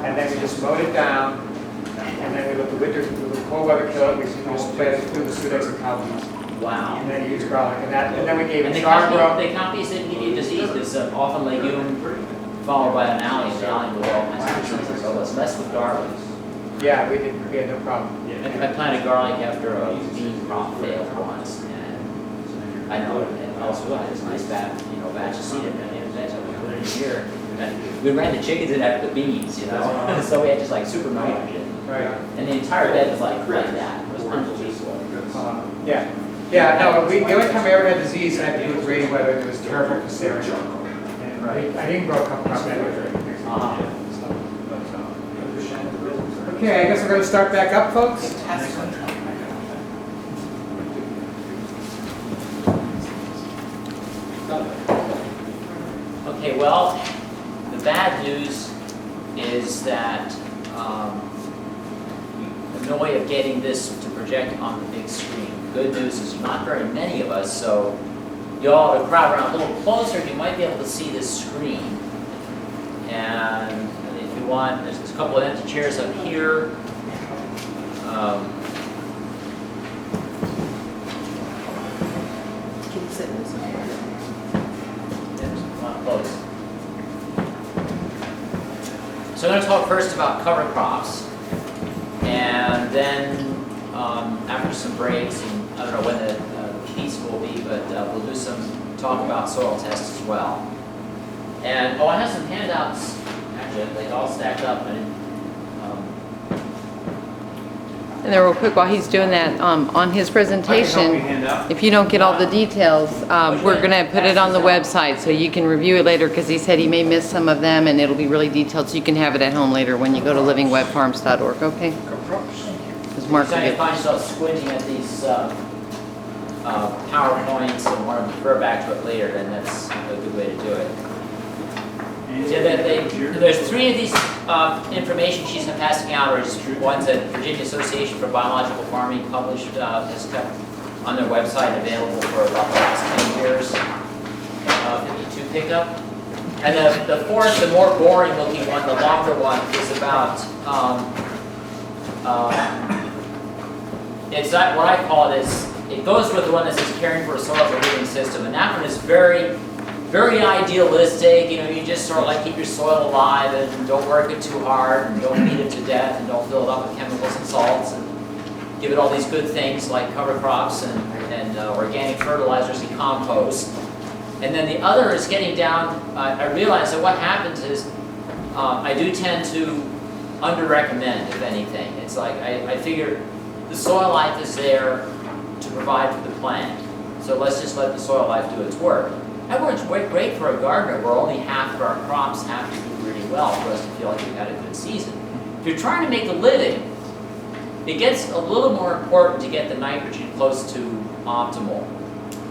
and then we just mowed it down, and then we let the winter, the cold weather kill it, we just planted it through the Sudex and cowpeas. Wow. And then used garlic, and then we gave And it the charbroil. cowpeas didn't give you disease, because often legume followed by an allium, the allium will all kinds of diseases, so let's mess with garlic. Yeah, we had no problem. I planted garlic after a bean crop failed once, and I know it also had this nice batch of seed in it, and so we put it in here. And we ran the chickens in after the beans, so we had just like super nitrogen. Right. And the entire bed was like that. It was unbelievable. Yeah. Yeah, no, the only time I ever had disease had to do with rainy weather, it was terrible for cereal. And I didn't grow a couple crops anyway. Okay, I guess we're going to start back up, folks. Okay, well, the bad news is that we have no way of getting this to project on the big screen. The good news is not very many of us, so you all to crowd around a little closer, you might be able to see this screen. And if you want, there's a couple of empty chairs up here. Can you sit in this one? Come on close. So I'm going to talk first about cover crops, and then after some breaks, and I don't know when the piece will be, but we'll do some talk about soil tests as well. And I have some handouts. Actually, they all stacked up. And then real quick, while he's doing that, on his presentation, if you don't get all the details, we're gonna put it on the website so you can review it later, because he said he may miss some of them and it'll be really detailed, so you can have it at home later when you go to livingwebfarms.org, okay? Because Mark will So you get. find yourself squinting at these PowerPoints and want to refer back to it later, then that's a good way to do it. So there's three of these information sheets I'm passing out, or ones that Virginia Association for Biological Farming published, has kept on their website available for about the last 10 years. 52 pickup. And the fourth, the more boring looking one, the longer one, is about, it's not, what I call it is, it goes with the one that says caring for a soil as a living system, and that one is very idealistic. You just sort of like keep your soil alive and don't work it too hard and don't beat it to death and don't fill it up with chemicals and salts and give it all these good things like cover crops and organic fertilizers and compost. And then the other is getting down, I realize that what happens is I do tend to under-recommend, if anything. It's like I figure the soil life is there to provide for the plant, so let's just let the soil life do its work. That works great for a gardener where only half of our crops have to do really well for us to feel like we've had a good season. If you're trying to make a living, it gets a little more important to get the nitrogen close to optimal.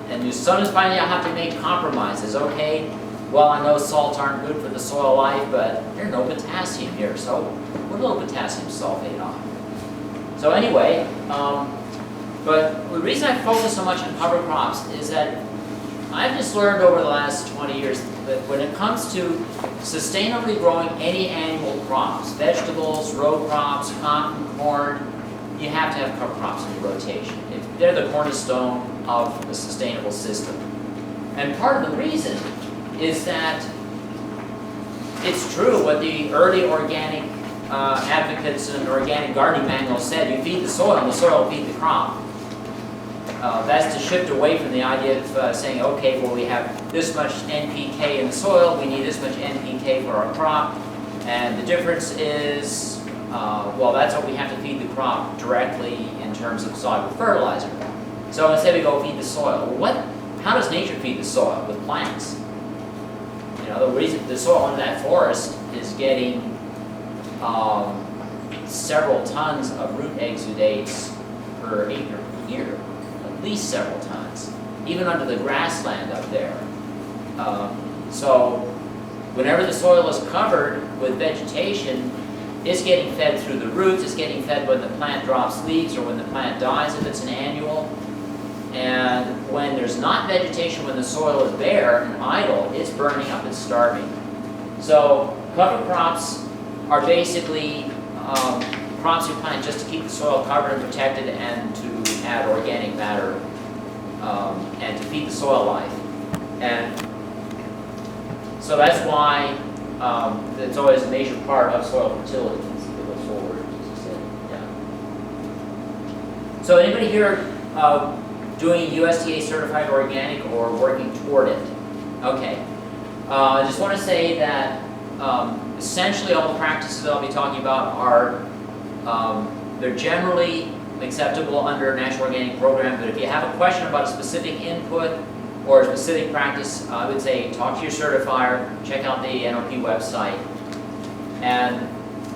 And you sometimes find you have to make compromises. Okay, well, I know salts aren't good for the soil life, but there's no potassium here, so put a little potassium sulfate on. So anyway, but the reason I focus so much on cover crops is that I've just learned over the last 20 years that when it comes to sustainably growing any annual crops, vegetables, row crops, cotton, corn, you have to have cover crops in your rotation. They're the cornerstone of the sustainable system. And part of the reason is that it's true what the early organic advocates and organic gardening manual said: you feed the soil and the soil will feed the crop. That's to shift away from the idea of saying, okay, well, we have this much NPK in the soil, we need this much NPK for our crop, and the difference is, well, that's what we have to feed the crop directly in terms of soluble fertilizer. So instead we go feed the soil. Well, how does nature feed the soil? With plants. The reason the soil in that forest is getting several tons of root exudates per acre per year. At least several tons, even under the grassland up there. So whenever the soil is covered with vegetation, it's getting fed through the roots, it's getting fed when the plant drops leaves or when the plant dies if it's an annual. And when there's not vegetation, when the soil is bare and idle, it's burning up and starving. So cover crops are basically crops you plant just to keep the soil covered and protected and to add organic matter and to feed the soil life. And so that's why it's always a major part of soil fertility. Let's go forward, as I said. Yeah. So anybody here doing USDA certified organic or working toward it? Okay. I just want to say that essentially all the practices I'll be talking about are they're generally acceptable under a national organic program, but if you have a question about a specific input or a specific practice, I would say talk to your certifier, check out the NOP website. And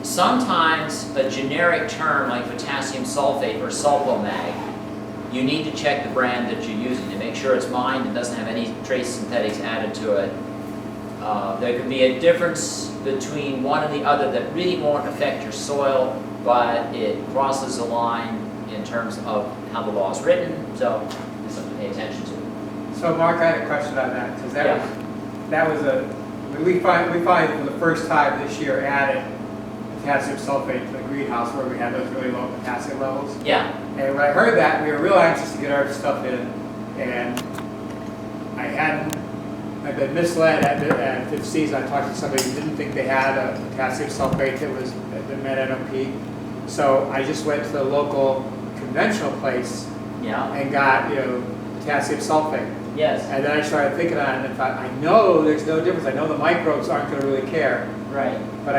sometimes a generic term like potassium sulfate or Sulfomag, you need to check the brand that you're using to make sure it's mined and doesn't have any trace synthetics added to it. There can be a difference between one and the other that really won't affect your soil, but it crosses the line in terms of how the law is written, so it's something to pay attention to. So Mark, I had a question on that, because we finally for the first time this year added potassium sulfate to the greenhouse where we had those really low potassium levels. Yeah. And when I heard that, we were real anxious to get our stuff in, and I've been misled at fifth season. I talked to somebody who didn't think they had a potassium sulfate that met NOP. So I just went to the local conventional place and got, potassium sulfate. Yes. And then I started thinking on it and thought, I know there's no difference. I know the microbes aren't going to really care. Right. But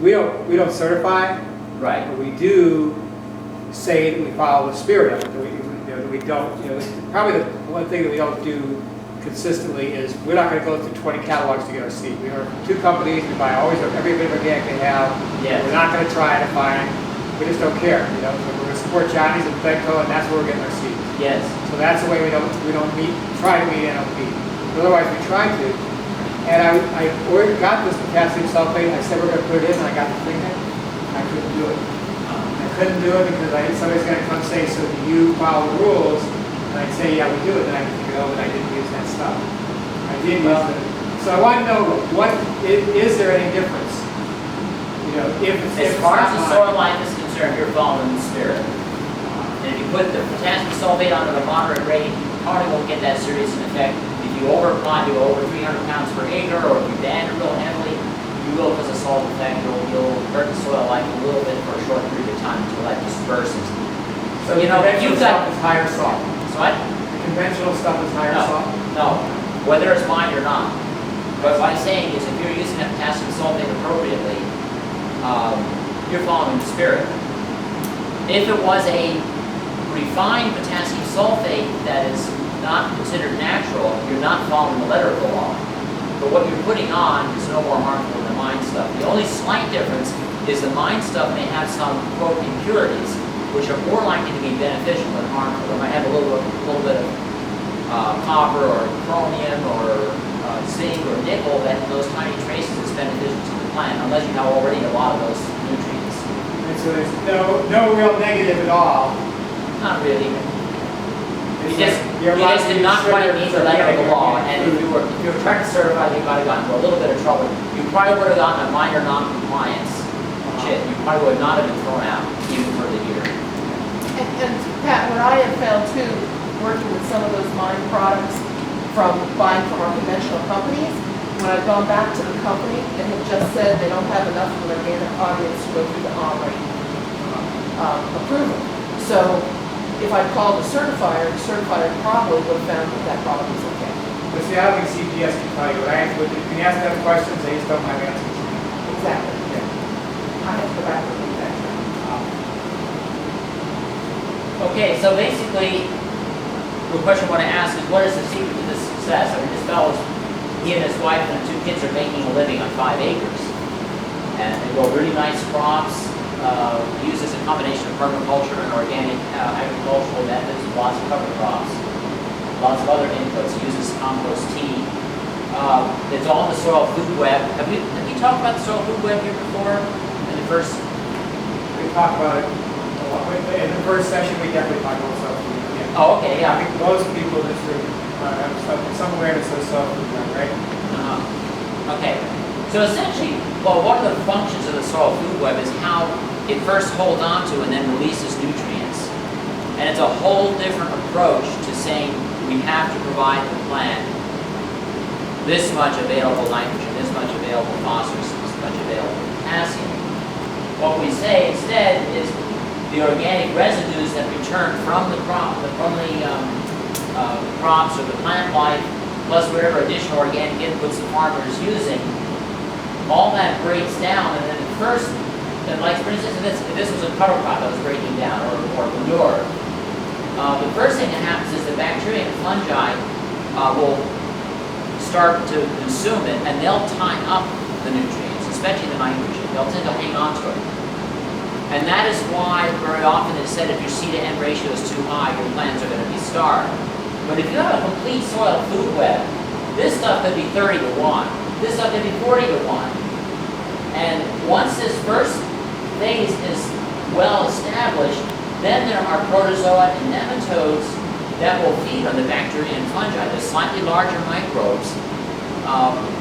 we don't certify. Right. But we do say that we follow the spirit of it. That we don't, probably the one thing that we don't do consistently is we're not going to go through 20 catalogs to get our seed. We order from 2 companies. We buy always every bit of organic they have. Yes. We're not going to try to find. We just don't care. So we're going to support Johnny's and Benco, and that's where we're getting our seeds. Yes. So that's the way we don't try to meet NOP. Otherwise, we try to. And I got this potassium sulfate. I said we're going to put it in, and I got the thing in. I couldn't do it. I couldn't do it because somebody's going to come say, so do you follow the rules? And I'd say, yeah, we do it. And I figure, oh, but I didn't use that stuff. I did use it. So I want to know, is there any difference? As far as the soil life is concerned, you're following the spirit. And if you put the potassium sulfate onto the moderate rate, you probably won't get that serious an effect. If you over-apply, you go over 300 pounds per acre, or if you ban it real heavily, you will cause a salt effect. You'll hurt the soil life a little bit for a short period of time until that disperses. So conventional stuff is higher salt. So what? The conventional stuff is higher salt? No, whether it's mined or not. But what I'm saying is if you're using that potassium sulfate appropriately, you're following the spirit. If it was a refined potassium sulfate that is not considered natural, you're not following the letter of the law. But what you're putting on is no more harmful than the mined stuff. The only slight difference is the mined stuff may have some, quote, impurities, which are more likely to be beneficial than harmful. It might have a little bit of copper or chromium or zinc or nickel, that those tiny traces is beneficial to the plant, unless you have already a lot of those nutrients. And so there's no real negative at all. Not really. You just did not quite meet the letter of the law, and if you were tractor certified, you might have gotten into a little bit of trouble. You probably would have gotten a minor non-compliance. You probably would not have been thrown out even for the year. And Pat, what I have found too, working with some of those mine products from buying from our conventional companies, when I've gone back to the company and have just said they don't have enough of an organic audience to go through the online approval. So if I called the certifier probably would have found that product was okay. But see, I don't think CPS can tell you. When you ask them questions, they just don't have answers. Exactly. Yeah. I have to go back and read that. Okay, so basically, the question I want to ask is, what is the secret to this success? I mean, this fellow's, he and his wife and 2 kids are making a living on 5 acres. And they grow really nice crops, uses a combination of permaculture and organic agricultural methods, lots of cover crops, lots of other inputs, uses compost tea. It's all in the soil food web. Have you talked about the soil food web here before? In the first? We talked about it in the first session. We definitely talked about self-food. Yeah. Oh, okay, yeah. I think most people just have some awareness of self-food, right? Okay. So So essentially, well, one of the functions of the soil food web is how it first holds onto and then releases nutrients. And it's a whole different approach to saying we have to provide the plant this much available nitrogen, this much available phosphorus, this much available potassium. What we say instead is the organic residues that return from the crops or the plant life, plus whatever additional organic inputs the farmer is using, all that breaks down, and then first, and like for instance, if this was a cover crop that was breaking down, or manure, the first thing that happens is the bacteria and fungi will start to consume it, and they'll tie up the nutrients, especially the nitrogen. They'll tend to hang on to it. And that is why very often it's said if your C/N ratio is too high, your plants are going to be starved. But if you have a complete soil food web, this stuff could be 30 to 1. This stuff could be 40 to 1. And once this first phase is well established, then there are protozoa and nematodes that will feed on the bacteria and fungi, the slightly larger microbes,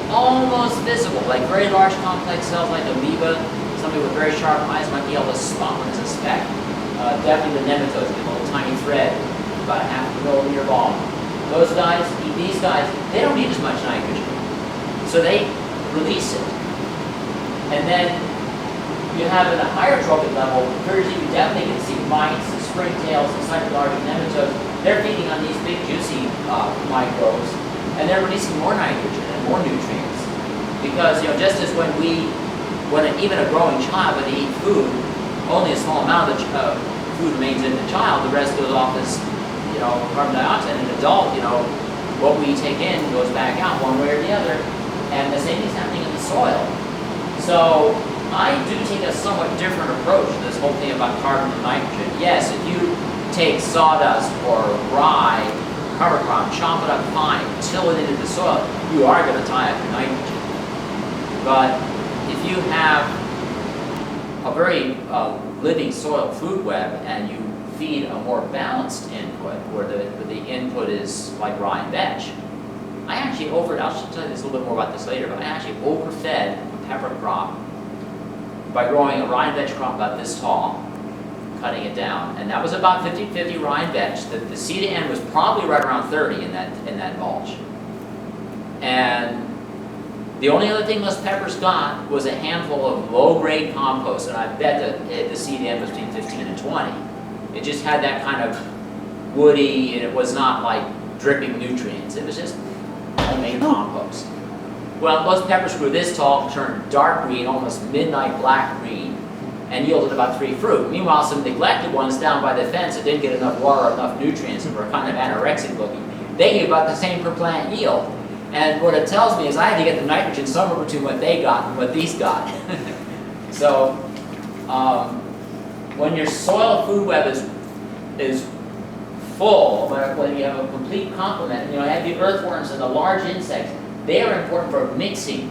almost visible, like very large complex cells like amoeba. Somebody with very sharp eyes might be able to spot one as a speck. Definitely the nematodes, a little tiny thread, about a half a millimeter long. Those guys, these guys, they don't need as much nitrogen. So they release it. And then you have at a higher trophic level, you definitely can see mites and springtails and slightly larger nematodes. They're feeding on these big juicy microbes, and they're releasing more nitrogen and more nutrients. Because just as when even a growing child, when they eat food, only a small amount of the food remains in the child, the rest goes off as carbon dioxide. In an adult, what we take in goes back out one way or the other, and the same is happening in the soil. So I do take a somewhat different approach to this whole thing about carbon and nitrogen. Yes, if you take sawdust or rye, cover crop, chop it up fine, till it into the soil, you are going to tie up your nitrogen. But if you have a very living soil food web and you feed a more balanced input, where the input is like rye and vetch, I'll tell you this a little bit more about this later, but I actually overfed a pepper crop by growing a rye and vetch crop about this tall, cutting it down, and that was about 50-50 rye and vetch. The C/N was probably right around 30 in that mulch. And the only other thing those peppers got was a handful of low-grade compost, and I bet that the C/N was between 15 and 20. It just had that kind of woody, and it was not like dripping nutrients. It was just homemade compost. Well, those peppers grew this tall, turned dark green, almost midnight black green, and yielded about 3 fruit. Meanwhile, some neglected ones down by the fence that didn't get enough water or enough nutrients and were kind of anorexic looking, they gave about the same per plant yield. And what it tells me is I had to get the nitrogen somewhere between what they got and what these got. So, when your soil food web is full, when you have a complete complement, you have the earthworms and the large insects, they are important for mixing,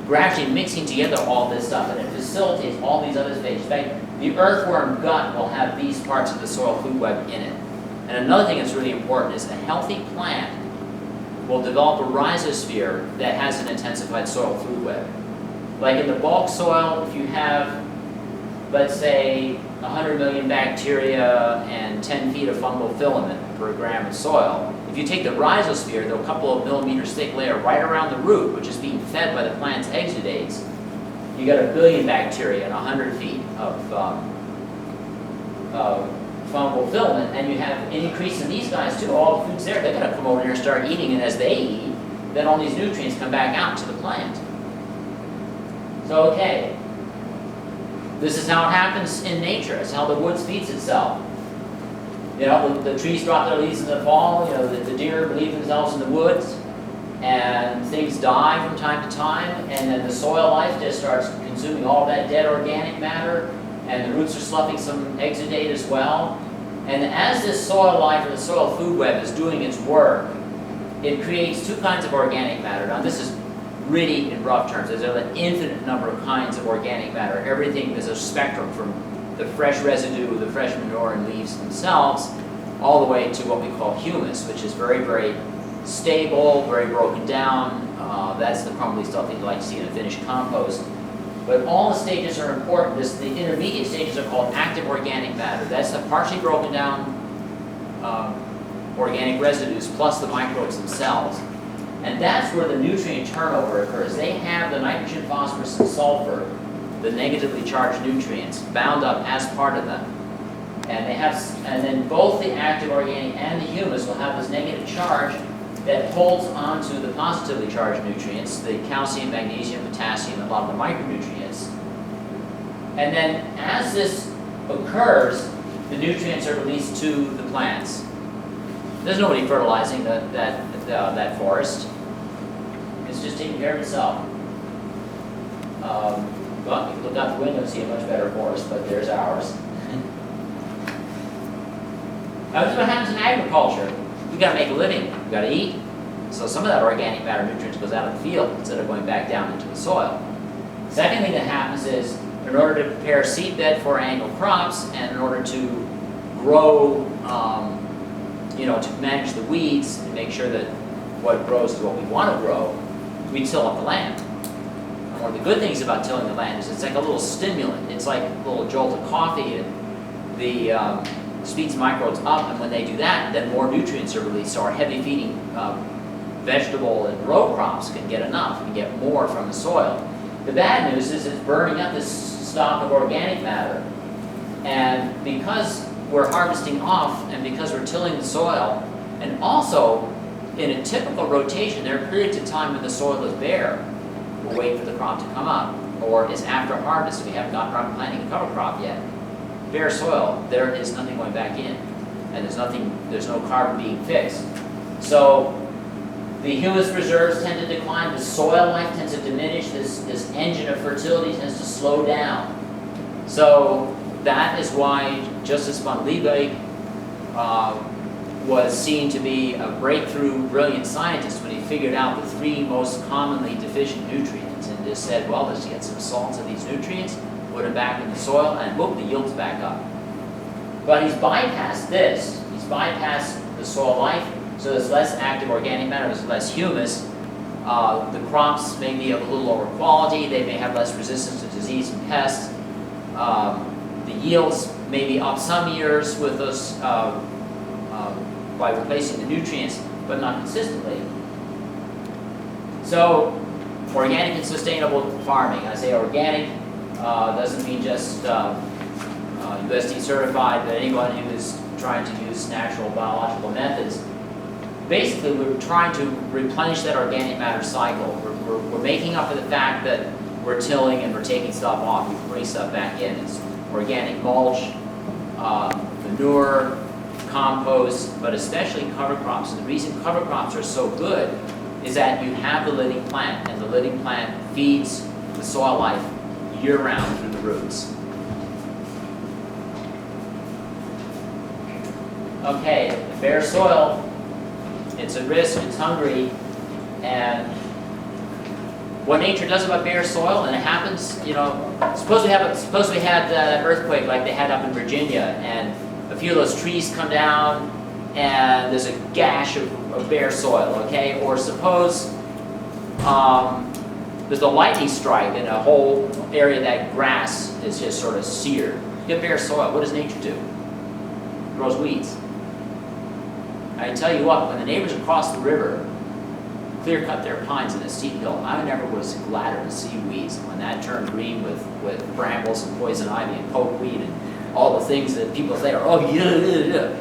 gradually mixing together all this stuff, and it facilitates all these other stages. In fact, the earthworm gut will have these parts of the soil food web in it. And another thing that's really important is a healthy plant will develop a rhizosphere that has an intensified soil food web. Like in the bulk soil, if you have, let's say, 100 million bacteria and 10 feet of fungal filament per gram of soil, if you take the rhizosphere, the couple of millimeters thick layer right around the root, which is being fed by the plant's exudates, you got 1 billion bacteria and 100 feet of fungal filament, and you have an increase in these guys too. All the food's there, they're going to come over here and start eating, and as they eat, then all these nutrients come back out to the plant. So, okay, this is how it happens in nature. It's how the woods feeds itself. The trees drop their leaves in the fall, the deer leave themselves in the woods, and things die from time to time, and then the soil life just starts consuming all that dead organic matter, and the roots are sloughing some exudate as well. And as this soil life or the soil food web is doing its work, it creates 2 kinds of organic matter. Now this is really in rough terms. There's an infinite number of kinds of organic matter. Everything is a spectrum from the fresh residue, the fresh manure and leaves themselves, all the way to what we call humus, which is very, very stable, very broken down, That's the crumbly stuff that you like to see in a finished compost. But all the stages are important. The intermediate stages are called active organic matter. That's the partially broken down organic residues plus the microbes themselves. And that's where the nutrient turnover occurs. They have the nitrogen, phosphorus, and sulfur, the negatively charged nutrients, bound up as part of them. And then both the active organic and the humus will have this negative charge that holds onto the positively charged nutrients, the calcium, magnesium, potassium, and a lot of the micronutrients. And then as this occurs, the nutrients are released to the plants. There's nobody fertilizing that forest. It's just taking care of itself. Well, you can look out the window and see a much better forest, but there's ours. That's what happens in agriculture. We got to make a living. We got to eat. So some of that organic matter nutrients goes out of the field instead of going back down into the soil. Second thing that happens is, in order to prepare a seed bed for annual crops, and in order to grow, to manage the weeds and make sure that what grows is what we want to grow, we till up the land. And one of the good things about tilling the land is it's like a little stimulant. It's like a little jolt of coffee, and the speeds microbes up, and when they do that, then more nutrients are released. So our heavy feeding vegetable and row crops can get enough, can get more from the soil. The bad news is it's burning up this stock of organic matter. And because we're harvesting off, and because we're tilling the soil, and also in a typical rotation, there are periods of time when the soil is bare. We'll wait for the crop to come up, or it's after harvest, we haven't gotten around planting a cover crop yet. Bare soil, there is nothing going back in, and there's no carbon being fixed. So the humus reserves tend to decline, the soil life tends to diminish, this engine of fertility tends to slow down. So that is why Justus von Liebig was seen to be a breakthrough, brilliant scientist when he figured out the 3 most commonly deficient nutrients, and just said, well, let's get some salts of these nutrients, put it back in the soil, and whoop, the yield's back up. But he's bypassed this. He's bypassed the soil life, so there's less active organic matter, there's less humus. The crops may be of a little lower quality, they may have less resistance to disease and pests. The yields may be up some years with those by replacing the nutrients, but not consistently. So, organic and sustainable farming. I say organic doesn't mean just USD certified, but anyone who is trying to use natural biological methods. Basically, we're trying to replenish that organic matter cycle. We're making up for the fact that we're tilling and we're taking stuff off, we're putting stuff back in. It's organic mulch, manure, compost, but especially cover crops. And the reason cover crops are so good is that you have the living plant, and the living plant feeds the soil life year-round through the roots. Okay, the bare soil, it's at risk, it's hungry, and what nature does about bare soil, and it happens, suppose we had that earthquake like they had up in Virginia, and a few of those trees come down, and there's a gash of bare soil, okay? Or suppose there's a lightning strike, and a whole area of that grass is just sort of seared. You get bare soil, what does nature do? It grows weeds. I tell you what, when the neighbors across the river clear-cut their pines in a steep hill, I never was gladder to see weeds. When that turned green with brambles and poison ivy and pokeweed and all the things that people say are, oh, yeah.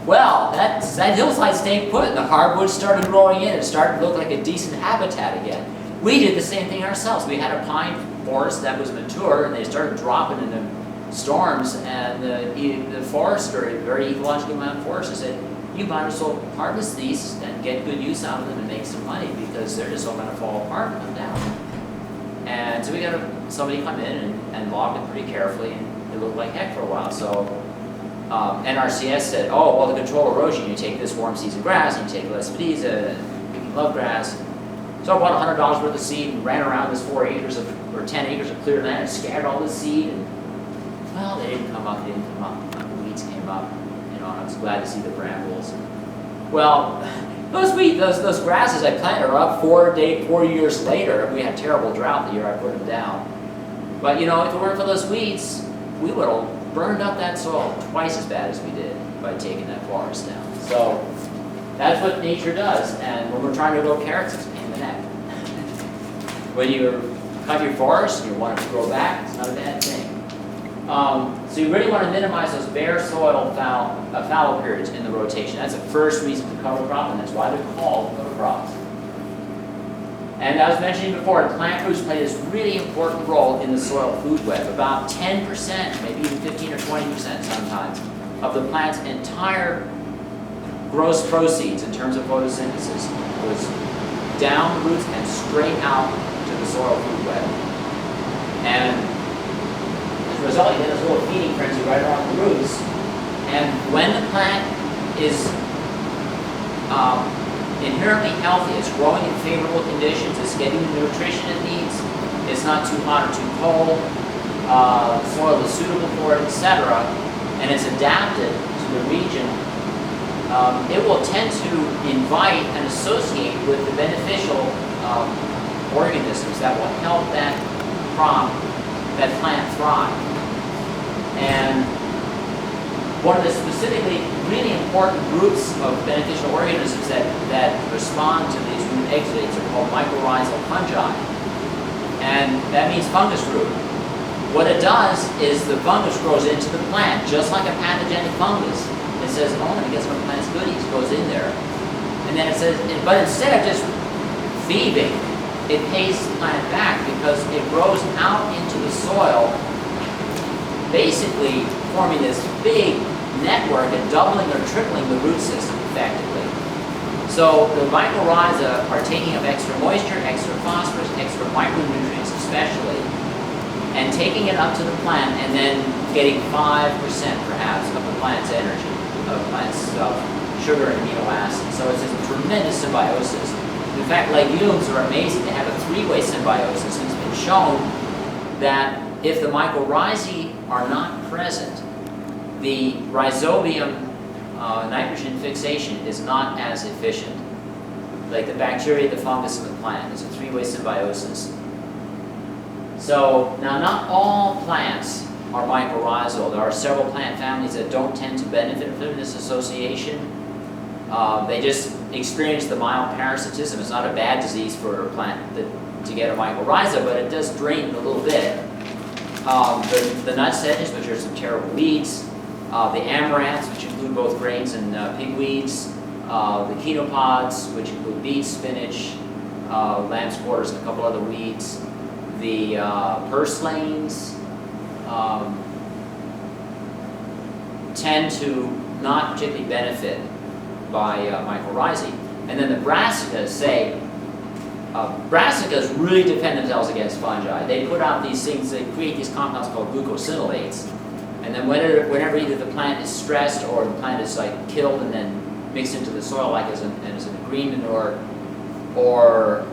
Well, that hillside stayed put, and the hardwoods started growing in. It started to look like a decent habitat again. We did the same thing ourselves. We had a pine forest that was mature, and they started dropping in the storms, and the forester, a very ecologically minded forester, said, you might as well harvest these and get good use out of them and make some money, because they're just all going to fall apart and come down. And so we got somebody come in and log it pretty carefully, and it looked like heck for a while. So NRCS said, oh, well, to control erosion, you take this warm season grass, and you take Lespedeza and Peking love grass. So I bought $100 worth of seed and ran around this 10 acres of clear land and scattered all this seed, and well, they didn't come up, The weeds came up. I was glad to see the brambles. Well, those grasses I planted are up 4 years later. We had terrible drought the year I put them down. But you know, if it weren't for those weeds, we would have burned up that soil twice as bad as we did by taking that forest down. So that's what nature does. And when we're trying to grow carrots, it's a pain in the neck. When you cut your forest and you want it to grow back, it's not a bad thing. So you really want to minimize those bare soil fallow periods in the rotation. That's the first reason to cover crop, and that's why they're called cover crops. And I was mentioning before, plant roots play this really important role in the soil food web. About 10%, maybe even 15 or 20% sometimes, of the plant's entire gross proceeds in terms of photosynthesis goes down the roots and straight out to the soil food web. And as a result, you get this little feeding frenzy right around the roots. And when the plant is inherently healthy, it's growing in favorable conditions, it's getting the nutrition it needs, it's not too hot or too cold, the soil is suitable for it, etc., and it's adapted to the region, it will tend to invite and associate with the beneficial organisms that will help that crop, that plant thrive. And one of the specifically really important groups of beneficial organisms that respond to these root exudates are called mycorrhizal fungi. And that means fungus root. What it does is the fungus grows into the plant, just like a pathogenic fungus. It says, oh, I'm going to get some of the plant's goodies, goes in there. And then it says, but instead of just thieving, it pays the plant back because it grows out into the soil, basically forming this big network and doubling or tripling the root system effectively. So the mycorrhiza are taking up extra moisture, extra phosphorus, extra micronutrients especially, and taking it up to the plant and then getting 5% perhaps of the plant's energy, of the plant's sugar and amino acids. So it's a tremendous symbiosis. In fact, legumes are amazing. They have a three-way symbiosis. It's been shown that if the mycorrhizae are not present, the rhizobium nitrogen fixation is not as efficient. Like the bacteria, the fungus, and the plant. It's a three-way symbiosis. So now not all plants are mycorrhizal. There are several plant families that don't tend to benefit from this association. They just experience the mild parasitism. It's not a bad disease for a plant to get a mycorrhiza, but it does drain it a little bit. The nut sedges, which are some terrible weeds, the amaranths, which include both grains and pigweeds, the chenopods, which include beets, spinach, lamb's quarters, and a couple other weeds, the purslanes tend to not particularly benefit by mycorrhizae. And then the brassicas brassicas really defend themselves against fungi. They put out these things, they create these compounds called glucosinolates. And then whenever either the plant is stressed or the plant is like killed and then mixed into the soil like as an green manure or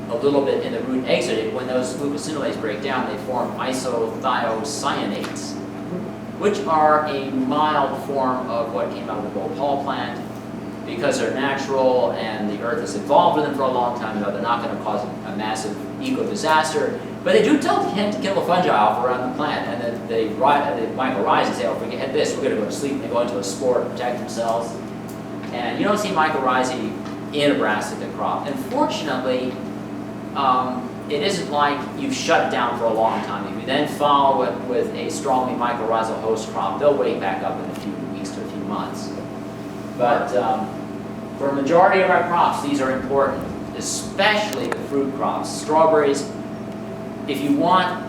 a little bit in the root exudate, when those glucosinolates break down, they form isothiocyanates, which are a mild form of what came out of the bhopal plant. Because they're natural and the earth has evolved with them for a long time, they're not going to cause a massive eco-disaster. But they do tend to kill the fungi off around the plant. And then they might arise and say, oh, forget this, we're going to go to sleep. And they go into a spore to protect themselves. And you don't see mycorrhizae in a brassica crop. And fortunately, it isn't like you've shut it down for a long time. If you then follow it with a strongly mycorrhizal host crop, they'll wake back up in a few weeks to a few months. But for a majority of our crops, these are important, especially the fruit crops. Strawberries, if you want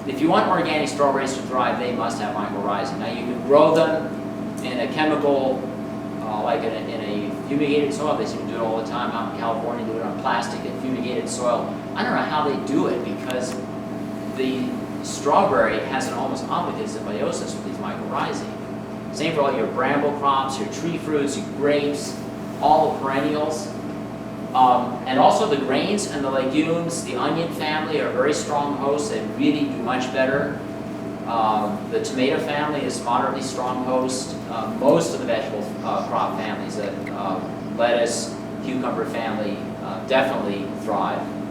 organic strawberries to thrive, they must have mycorrhizae. Now you can grow them in a chemical, like in a fumigated soil. They seem to do it all the time out in California, do it on plastic and fumigated soil. I don't know how they do it because the strawberry has an almost obligate symbiosis with these mycorrhizae. Same for all your bramble crops, your tree fruits, your grapes, all the perennials. And also the grains and the legumes, the onion family are very strong hosts. They really do much better The tomato family is moderately strong host. Most of the vegetable crop families, lettuce, cucumber family, definitely thrive.